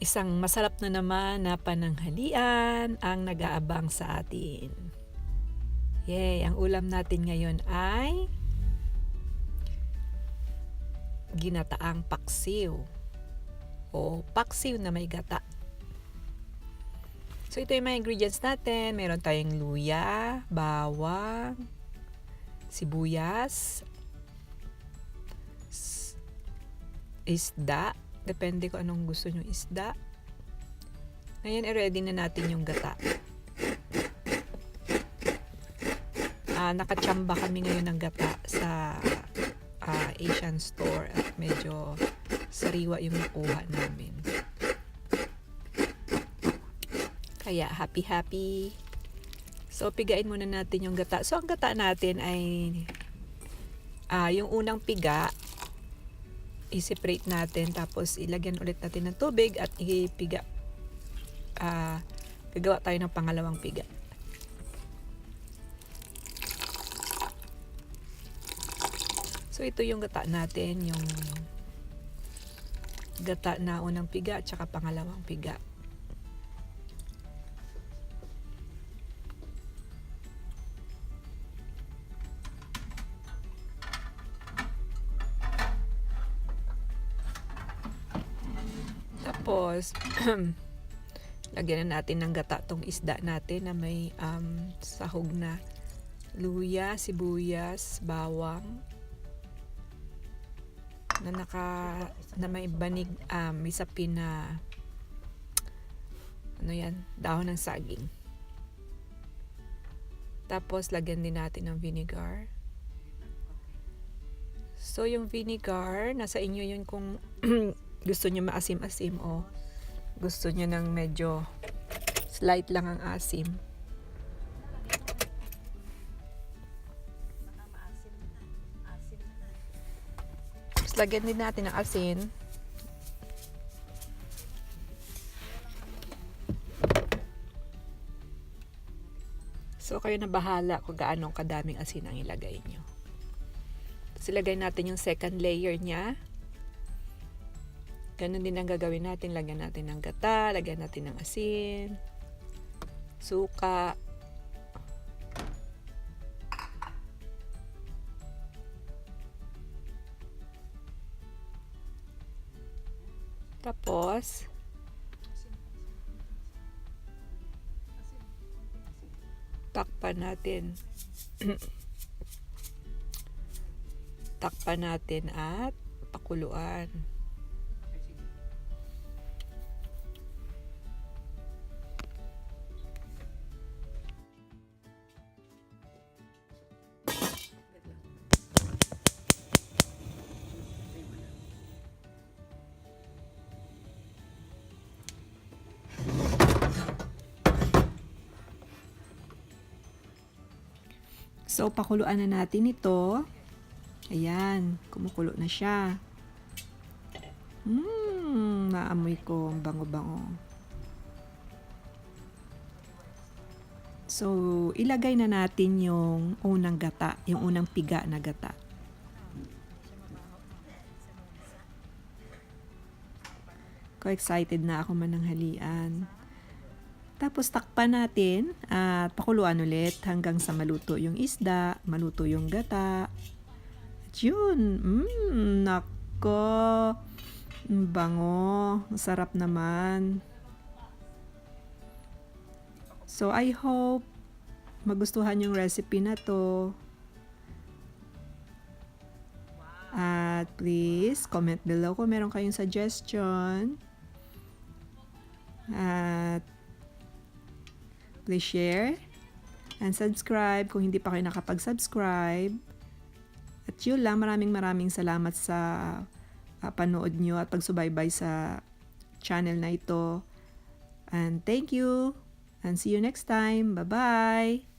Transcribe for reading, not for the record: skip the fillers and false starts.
Isang masarap na naman na pananghalian ang nag-aabang sa atin. Yay! Ang ulam natin ngayon ay ginataang paksiw o paksiw na may gata. So ito yung mga ingredients natin. Meron tayong luya, bawang, sibuyas, isda. Depende kung anong gusto nyo isda. Ngayon, i-ready na natin yung gata. Nakachamba kami ngayon ng gata sa Asian store at medyo sariwa yung nakuha namin. Kaya happy. So, pigain muna natin yung gata. So, ang gata natin ay yung unang piga, i-separate natin, tapos ilagyan ulit natin ng tubig at ipiga. Gagawa tayo ng pangalawang piga. So ito yung gata natin, yung gata na unang piga at saka pangalawang piga. Tapos, lagyan na natin ng gata tong isda natin na may sahog na luya, sibuyas, bawang na may banig, may sapin na dahon ng saging. Tapos lagyan din natin ng vinegar. So yung vinegar, nasa inyo yun kung gusto nyo maasim-asim o gusto nyo ng medyo slight lang ang asim. Tapos lagyan din natin ng asin. So kayo na bahala kung gaano kadaming asin ang ilagay nyo. Tapos ilagay natin yung second layer niya. Ganun din ang gagawin natin. Lagyan natin ng gata, lagyan natin ng asin, suka. Tapos, takpan natin. Takpan natin at pakuluan. So, pakuluan na natin ito. Ayan, kumukulo na siya. Naamoy ko, ang bango-bango. So, ilagay na natin yung unang gata, yung unang piga na gata. Excited na ako mananghalian. Tapos takpan natin at pakuluan ulit hanggang sa maluto yung isda, maluto yung gata. At yun, nako, bango, sarap naman. So I hope magustuhan yung recipe na to. At please comment below kung meron kayong suggestion. At please share and subscribe kung hindi pa kayo nakapag-subscribe. At yun lang, maraming salamat sa panood nyo at pagsubaybay sa channel na ito. And thank you and see you next time. Bye-bye!